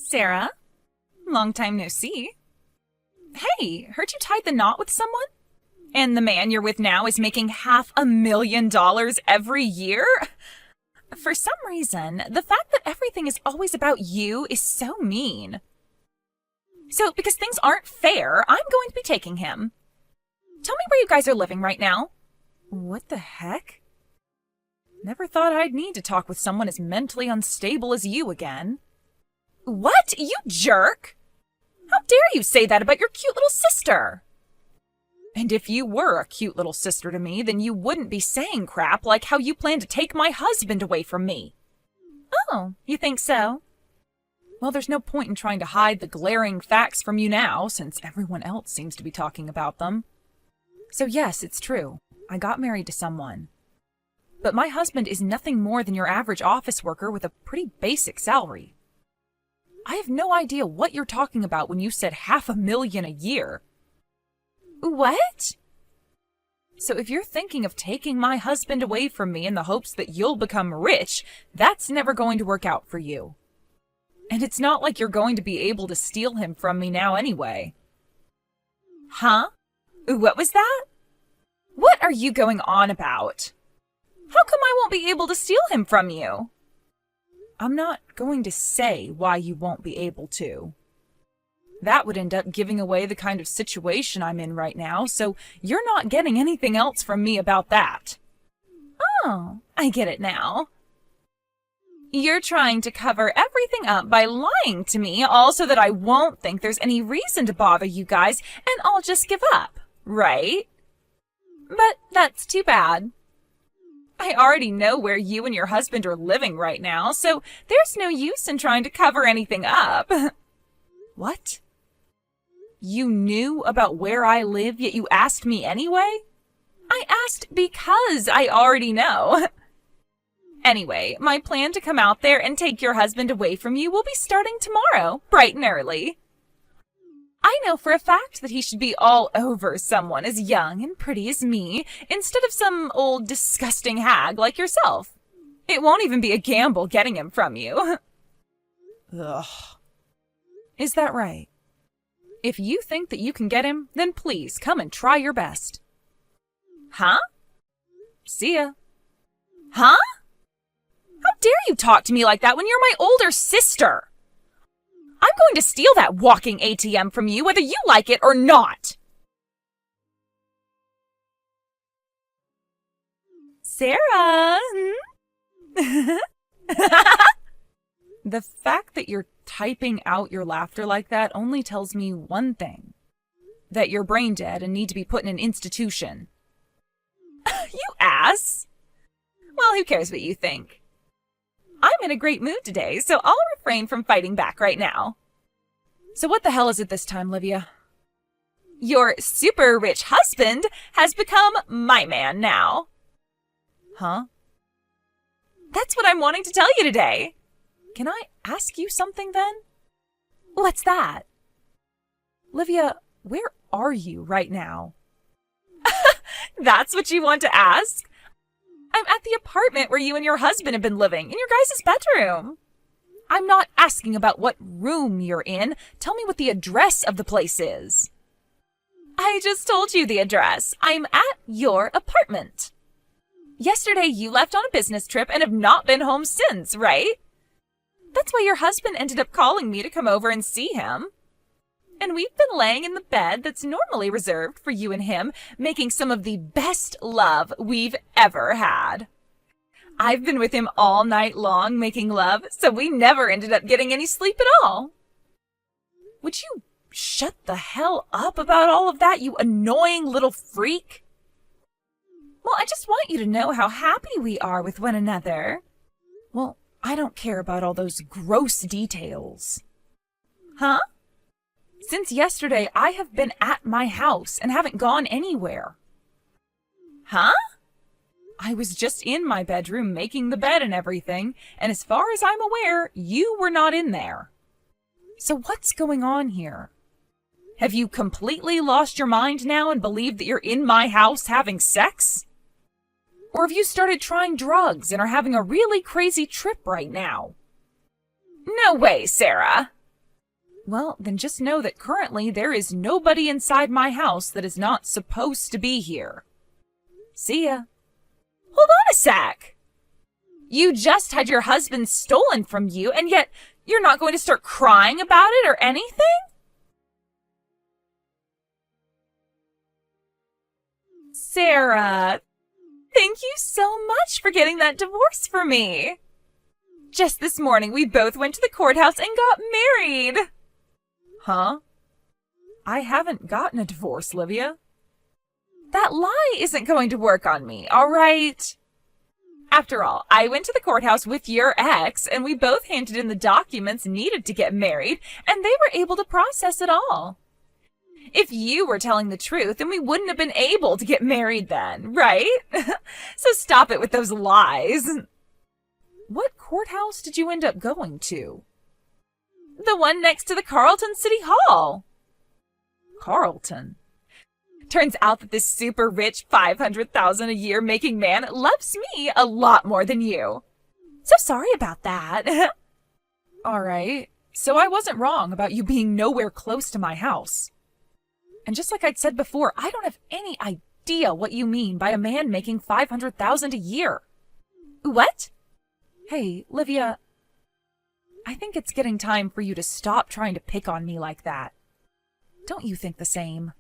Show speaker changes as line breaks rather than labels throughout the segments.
Sarah. Long time no see. Hey, heard you tied the knot with someone? And the man you're with now is making $500,000 every year? For some reason, the fact that everything is always about you is so mean. So, because things aren't fair, I'm going to be taking him. Tell me where you guys are living right now. What the heck? Never thought I'd need to talk with someone as mentally unstable as you again. What? You jerk! How dare you say that about your cute little sister? And if you were a cute little sister to me, then you wouldn't be saying crap like how you plan to take my husband away from me. Oh, you think so? Well, there's no point in trying to hide the glaring facts from you now, since everyone else seems to be talking about them. So yes, it's true. I got married to someone. But my husband is nothing more than your average office worker with a pretty basic salary. I have no idea what you're talking about when you said $500,000 a year. What? So if you're thinking of taking my husband away from me in the hopes that you'll become rich, that's never going to work out for you. And it's not like you're going to be able to steal him from me now anyway. Huh? What was that? What are you going on about? How come I won't be able to steal him from you? I'm not going to say why you won't be able to. That would end up giving away the kind of situation I'm in right now, so you're not getting anything else from me about that. Oh, I get it now. You're trying to cover everything up by lying to me, all so that I won't think there's any reason to bother you guys, and I'll just give up, right? But that's too bad. I already know where you and your husband are living right now, so there's no use in trying to cover anything up. What? You knew about where I live, yet you asked me anyway? I asked because I already know. Anyway, my plan to come out there and take your husband away from you will be starting tomorrow, bright and early. I know for a fact that he should be all over someone as young and pretty as me, instead of some old disgusting hag like yourself. It won't even be a gamble getting him from you. Ugh. Is that right? If you think that you can get him, then please come and try your best. Huh? See ya. Huh? How dare you talk to me like that when you're my older sister? I'm going to steal that walking ATM from you whether you like it or not. Sarah? The fact that you're typing out your laughter like that only tells me one thing. That you're brain dead and need to be put in an institution. You ass! Well, who cares what you think? I'm in a great mood today, so I'll refrain from fighting back right now. So what the hell is it this time, Livia? Your super rich husband has become my man now. Huh? That's what I'm wanting to tell you today. Can I ask you something then? What's that? Livia, where are you right now? That's what you want to ask? I'm at the apartment where you and your husband have been living, in your guys' bedroom. I'm not asking about what room you're in. Tell me what the address of the place is. I just told you the address. I'm at your apartment. Yesterday you left on a business trip and have not been home since, right? That's why your husband ended up calling me to come over and see him. And we've been laying in the bed that's normally reserved for you and him, making some of the best love we've ever had. I've been with him all night long making love, so we never ended up getting any sleep at all. Would you shut the hell up about all of that, you annoying little freak? Well, I just want you to know how happy we are with one another. Well, I don't care about all those gross details. Huh? Since yesterday, I have been at my house and haven't gone anywhere. Huh? I was just in my bedroom making the bed and everything, and as far as I'm aware, you were not in there. So what's going on here? Have you completely lost your mind now and believe that you're in my house having sex? Or have you started trying drugs and are having a really crazy trip right now? No way, Sarah. Well, then just know that currently there is nobody inside my house that is not supposed to be here. See ya. Hold on a sec. You just had your husband stolen from you, and yet you're not going to start crying about it or anything? Sarah, thank you so much for getting that divorce for me. Just this morning, we both went to the courthouse and got married. Huh? I haven't gotten a divorce, Livia. That lie isn't going to work on me, all right? After all, I went to the courthouse with your ex, and we both handed in the documents needed to get married, and they were able to process it all. If you were telling the truth, then we wouldn't have been able to get married then, right? So stop it with those lies. What courthouse did you end up going to? The one next to the Carlton City Hall. Carlton? Turns out that this super rich $500,000 a year making man loves me a lot more than you. So sorry about that. All right. So I wasn't wrong about you being nowhere close to my house. And just like I'd said before, I don't have any idea what you mean by a man making $500,000 a year. What? Hey, Livia, I think it's getting time for you to stop trying to pick on me like that. Don't you think the same?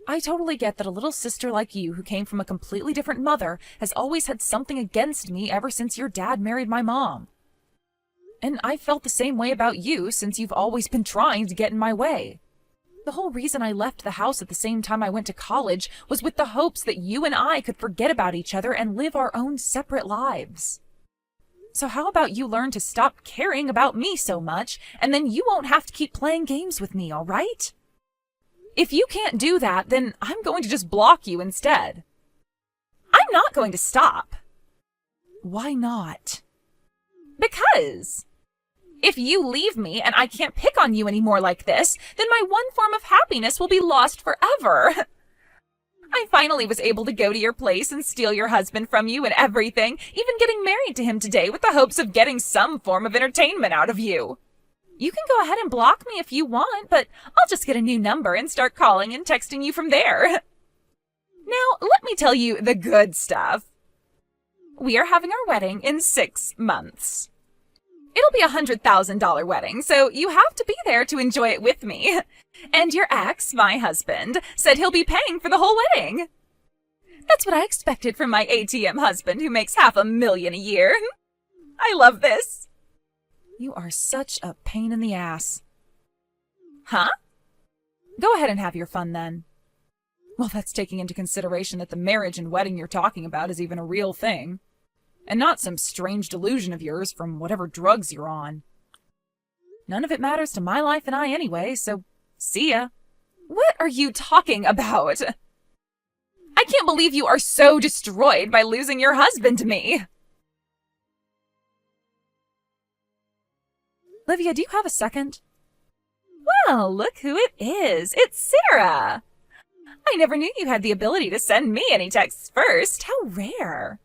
I totally get that a little sister like you who came from a completely different mother has always had something against me ever since your dad married my mom. And I felt the same way about you since you've always been trying to get in my way. The whole reason I left the house at the same time I went to college was with the hopes that you and I could forget about each other and live our own separate lives. So how about you learn to stop caring about me so much, and then you won't have to keep playing games with me, all right? If you can't do that, then I'm going to just block you instead. I'm not going to stop. Why not? Because if you leave me and I can't pick on you anymore like this, then my one form of happiness will be lost forever. I finally was able to go to your place and steal your husband from you and everything, even getting married to him today with the hopes of getting some form of entertainment out of you. You can go ahead and block me if you want, but I'll just get a new number and start calling and texting you from there. Now, let me tell you the good stuff. We are having our wedding in 6 months. It'll be $100,000 wedding, so you have to be there to enjoy it with me. And your ex, my husband, said he'll be paying for the whole wedding. That's what I expected from my ATM husband who makes $500,000 a year. I love this. You are such a pain in the ass. Huh? Go ahead and have your fun then. Well, that's taking into consideration that the marriage and wedding you're talking about is even a real thing. And not some strange delusion of yours from whatever drugs you're on. None of it matters to my life and I anyway, so see ya. What are you talking about? I can't believe you are so destroyed by losing your husband to me. Livia, do you have a second? Well, look who it is. It's Sarah. I never knew you had the ability to send me any texts first. How rare.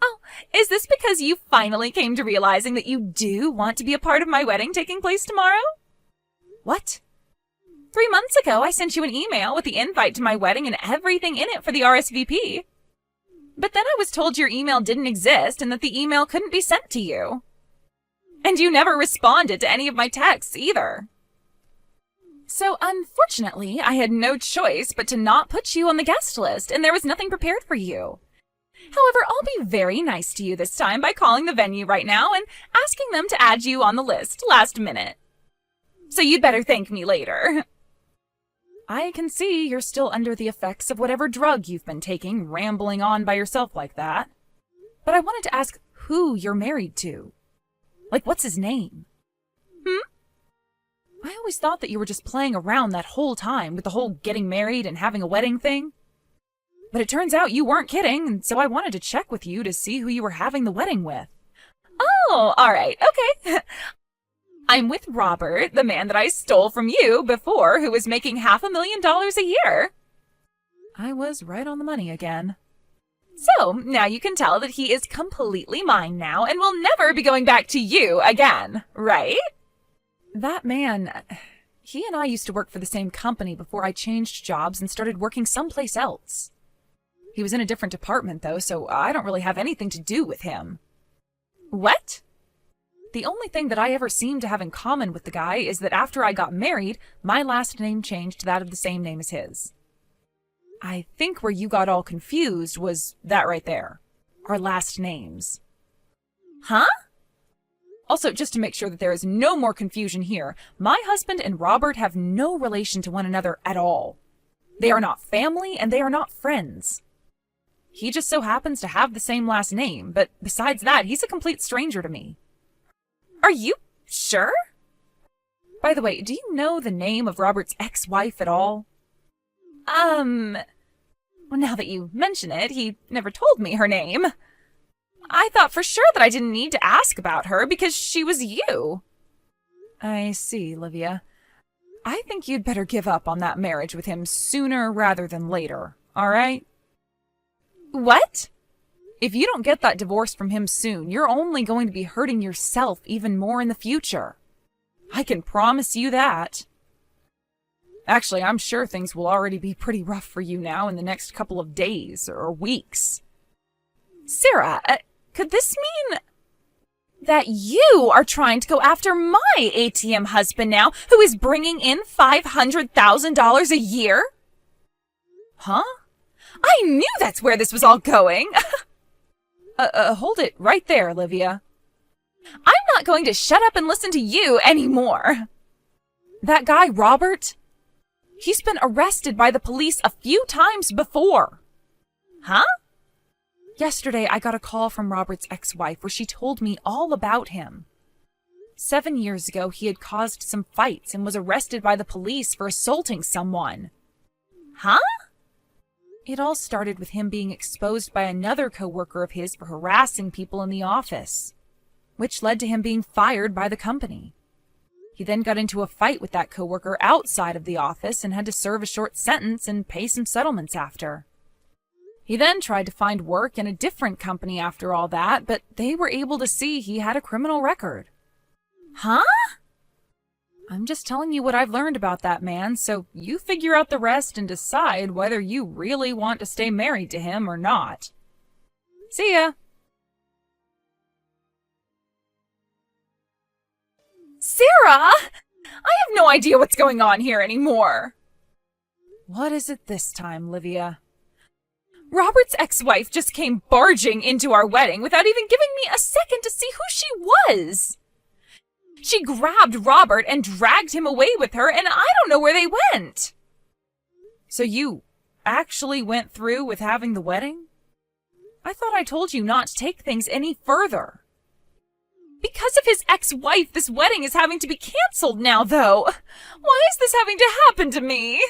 Oh, is this because you finally came to realizing that you do want to be a part of my wedding taking place tomorrow? What? 3 months ago, I sent you an email with the invite to my wedding and everything in it for the RSVP. But then I was told your email didn't exist and that the email couldn't be sent to you. And you never responded to any of my texts either. So unfortunately, I had no choice but to not put you on the guest list, and there was nothing prepared for you. However, I'll be very nice to you this time by calling the venue right now and asking them to add you on the list last minute. So you'd better thank me later. I can see you're still under the effects of whatever drug you've been taking, rambling on by yourself like that. But I wanted to ask who you're married to. Like, what's his name? I always thought that you were just playing around that whole time with the whole getting married and having a wedding thing. But it turns out you weren't kidding, and so I wanted to check with you to see who you were having the wedding with. Oh, all right, okay. I'm with Robert, the man that I stole from you before, who was making $500,000 a year. I was right on the money again. So, now you can tell that he is completely mine now and will never be going back to you again, right? That man, he and I used to work for the same company before I changed jobs and started working someplace else. He was in a different department, though, so I don't really have anything to do with him. What? The only thing that I ever seem to have in common with the guy is that after I got married, my last name changed to that of the same name as his. I think where you got all confused was that right there. Our last names. Huh? Also, just to make sure that there is no more confusion here, my husband and Robert have no relation to one another at all. They are not family and they are not friends. He just so happens to have the same last name, but besides that, he's a complete stranger to me. Are you sure? By the way, do you know the name of Robert's ex-wife at all? Well, now that you mention it, he never told me her name. I thought for sure that I didn't need to ask about her because she was you. I see, Livia. I think you'd better give up on that marriage with him sooner rather than later, all right? What? If you don't get that divorce from him soon, you're only going to be hurting yourself even more in the future. I can promise you that. Actually, I'm sure things will already be pretty rough for you now in the next couple of days or weeks. Sarah, could this mean that you are trying to go after my ATM husband now, who is bringing in $500,000 a year? Huh? I knew that's where this was all going. Hold it right there, Livia. I'm not going to shut up and listen to you anymore. That guy, Robert, he's been arrested by the police a few times before. Huh? Yesterday, I got a call from Robert's ex-wife where she told me all about him. 7 years ago, he had caused some fights and was arrested by the police for assaulting someone. Huh? It all started with him being exposed by another coworker of his for harassing people in the office, which led to him being fired by the company. He then got into a fight with that coworker outside of the office and had to serve a short sentence and pay some settlements after. He then tried to find work in a different company after all that, but they were able to see he had a criminal record. Huh? I'm just telling you what I've learned about that man, so you figure out the rest and decide whether you really want to stay married to him or not. See ya! Sarah! I have no idea what's going on here anymore. What is it this time, Livia? Robert's ex-wife just came barging into our wedding without even giving me a second to see who she was. She grabbed Robert and dragged him away with her, and I don't know where they went. So you actually went through with having the wedding? I thought I told you not to take things any further. Because of his ex-wife, this wedding is having to be canceled now, though. Why is this having to happen to me?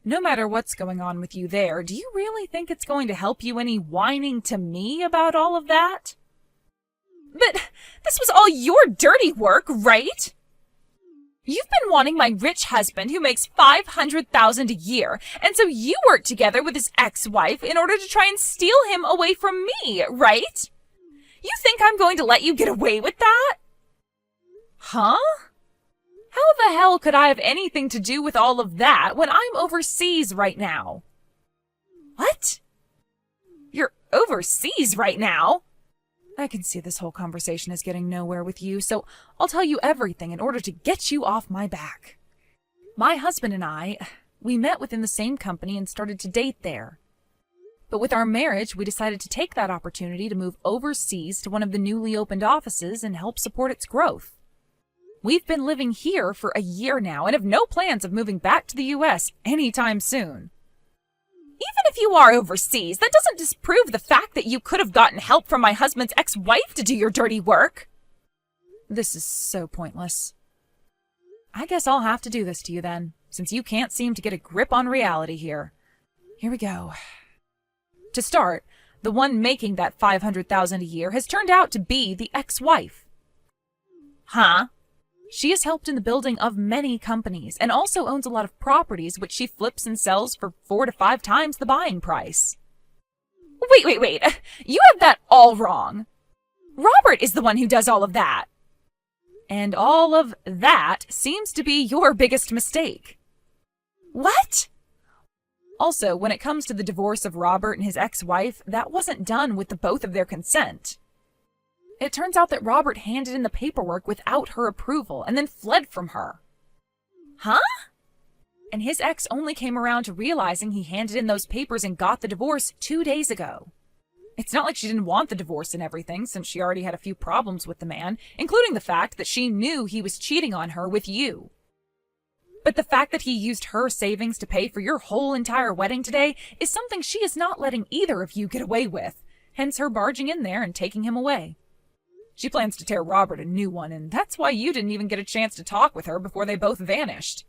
No matter what's going on with you there, do you really think it's going to help you any whining to me about all of that? But this was all your dirty work, right? You've been wanting my rich husband who makes $500,000 a year, and so you worked together with his ex-wife in order to try and steal him away from me, right? You think I'm going to let you get away with that? Huh? How the hell could I have anything to do with all of that when I'm overseas right now? What? You're overseas right now? I can see this whole conversation is getting nowhere with you, so I'll tell you everything in order to get you off my back. My husband and I, we met within the same company and started to date there. But with our marriage, we decided to take that opportunity to move overseas to one of the newly opened offices and help support its growth. We've been living here for a year now and have no plans of moving back to the U.S. anytime soon. Even if you are overseas, that doesn't disprove the fact that you could have gotten help from my husband's ex-wife to do your dirty work. This is so pointless. I guess I'll have to do this to you then, since you can't seem to get a grip on reality here. Here we go. To start, the one making that $500,000 a year has turned out to be the ex-wife. Huh? She has helped in the building of many companies and also owns a lot of properties which she flips and sells for 4 to 5 times the buying price. Wait. You have that all wrong. Robert is the one who does all of that. And all of that seems to be your biggest mistake. What? Also, when it comes to the divorce of Robert and his ex-wife, that wasn't done with the both of their consent. It turns out that Robert handed in the paperwork without her approval and then fled from her. Huh? And his ex only came around to realizing he handed in those papers and got the divorce 2 days ago. It's not like she didn't want the divorce and everything, since she already had a few problems with the man, including the fact that she knew he was cheating on her with you. But the fact that he used her savings to pay for your whole entire wedding today is something she is not letting either of you get away with, hence her barging in there and taking him away. She plans to tear Robert a new one, and that's why you didn't even get a chance to talk with her before they both vanished.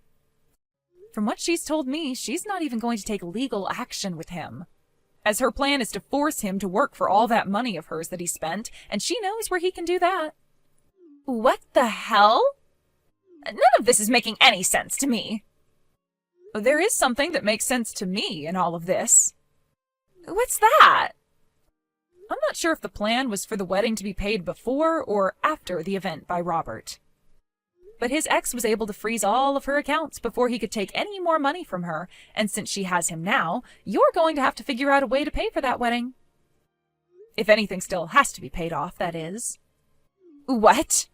From what she's told me, she's not even going to take legal action with him, as her plan is to force him to work for all that money of hers that he spent, and she knows where he can do that. What the hell? None of this is making any sense to me. There is something that makes sense to me in all of this. What's that? I'm not sure if the plan was for the wedding to be paid before or after the event by Robert. But his ex was able to freeze all of her accounts before he could take any more money from her, and since she has him now, you're going to have to figure out a way to pay for that wedding. If anything still has to be paid off, that is. What?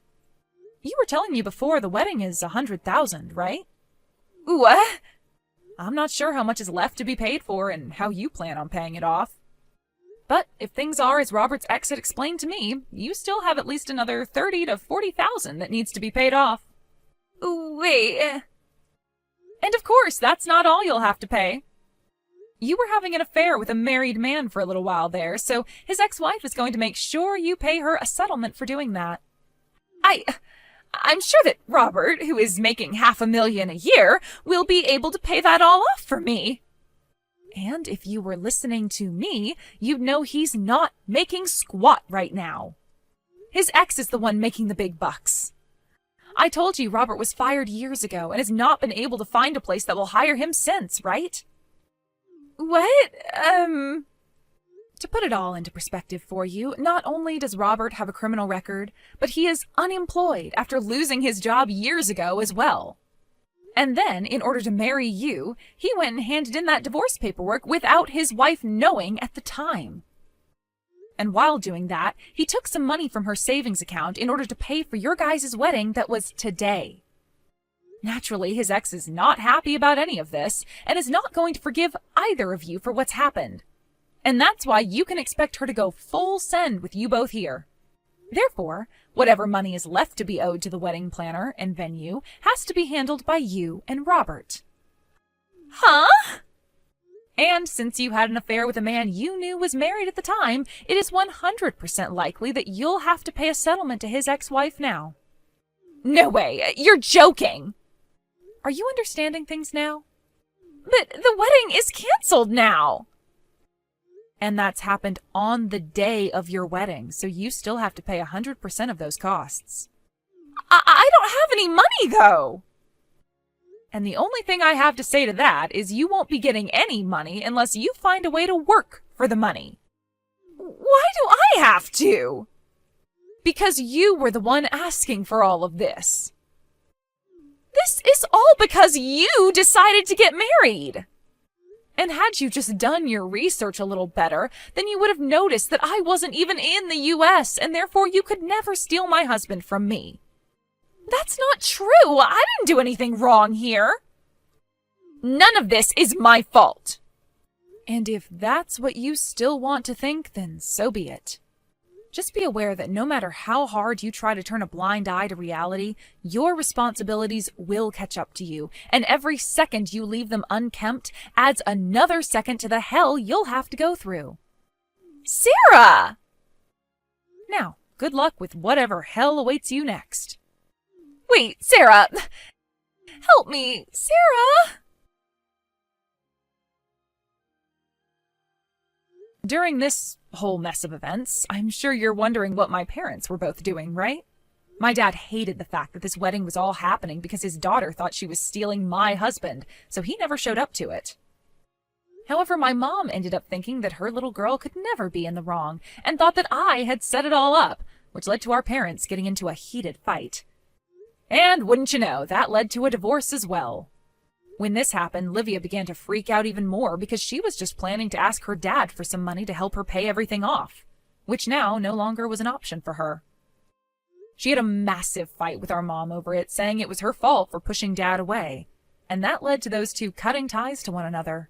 You were telling me before the wedding is $100,000, right? What? I'm not sure how much is left to be paid for and how you plan on paying it off. But if things are as Robert's ex had explained to me, you still have at least another $30,000 to $40,000 that needs to be paid off. Wait. And of course, that's not all you'll have to pay. You were having an affair with a married man for a little while there, so his ex-wife is going to make sure you pay her a settlement for doing that. I'm sure that Robert, who is making $500,000 a year, will be able to pay that all off for me. And if you were listening to me, you'd know he's not making squat right now. His ex is the one making the big bucks. I told you Robert was fired years ago and has not been able to find a place that will hire him since, right? What? To put it all into perspective for you, not only does Robert have a criminal record, but he is unemployed after losing his job years ago as well. And then, in order to marry you, he went and handed in that divorce paperwork without his wife knowing at the time. And while doing that, he took some money from her savings account in order to pay for your guys' wedding that was today. Naturally, his ex is not happy about any of this, and is not going to forgive either of you for what's happened. And that's why you can expect her to go full send with you both here. Therefore, whatever money is left to be owed to the wedding planner and venue has to be handled by you and Robert. Huh? And since you had an affair with a man you knew was married at the time, it is 100% likely that you'll have to pay a settlement to his ex-wife now. No way! You're joking! Are you understanding things now? But the wedding is canceled now! And that's happened on the day of your wedding, so you still have to pay 100% of those costs. I don't have any money, though! And the only thing I have to say to that is you won't be getting any money unless you find a way to work for the money. Why do I have to? Because you were the one asking for all of this. This is all because you decided to get married. And had you just done your research a little better, then you would have noticed that I wasn't even in the US, and therefore you could never steal my husband from me. That's not true. I didn't do anything wrong here. None of this is my fault. And if that's what you still want to think, then so be it. Just be aware that no matter how hard you try to turn a blind eye to reality, your responsibilities will catch up to you, and every second you leave them unkempt adds another second to the hell you'll have to go through. Sarah! Now, good luck with whatever hell awaits you next. Wait, Sarah! Help me, Sarah! During this whole mess of events, I'm sure you're wondering what my parents were both doing, right? My dad hated the fact that this wedding was all happening because his daughter thought she was stealing my husband, so he never showed up to it. However, my mom ended up thinking that her little girl could never be in the wrong, and thought that I had set it all up, which led to our parents getting into a heated fight. And wouldn't you know, that led to a divorce as well. When this happened, Livia began to freak out even more because she was just planning to ask her dad for some money to help her pay everything off, which now no longer was an option for her. She had a massive fight with our mom over it, saying it was her fault for pushing Dad away, and that led to those two cutting ties to one another.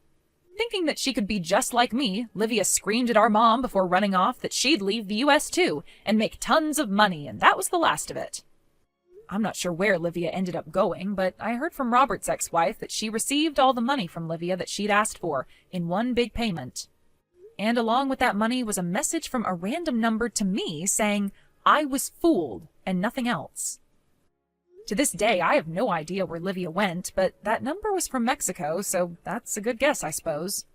Thinking that she could be just like me, Livia screamed at our mom before running off that she'd leave the US too and make tons of money, and that was the last of it. I'm not sure where Livia ended up going, but I heard from Robert's ex-wife that she received all the money from Livia that she'd asked for in one big payment. And along with that money was a message from a random number to me saying I was fooled and nothing else. To this day, I have no idea where Livia went, but that number was from Mexico, so that's a good guess, I suppose.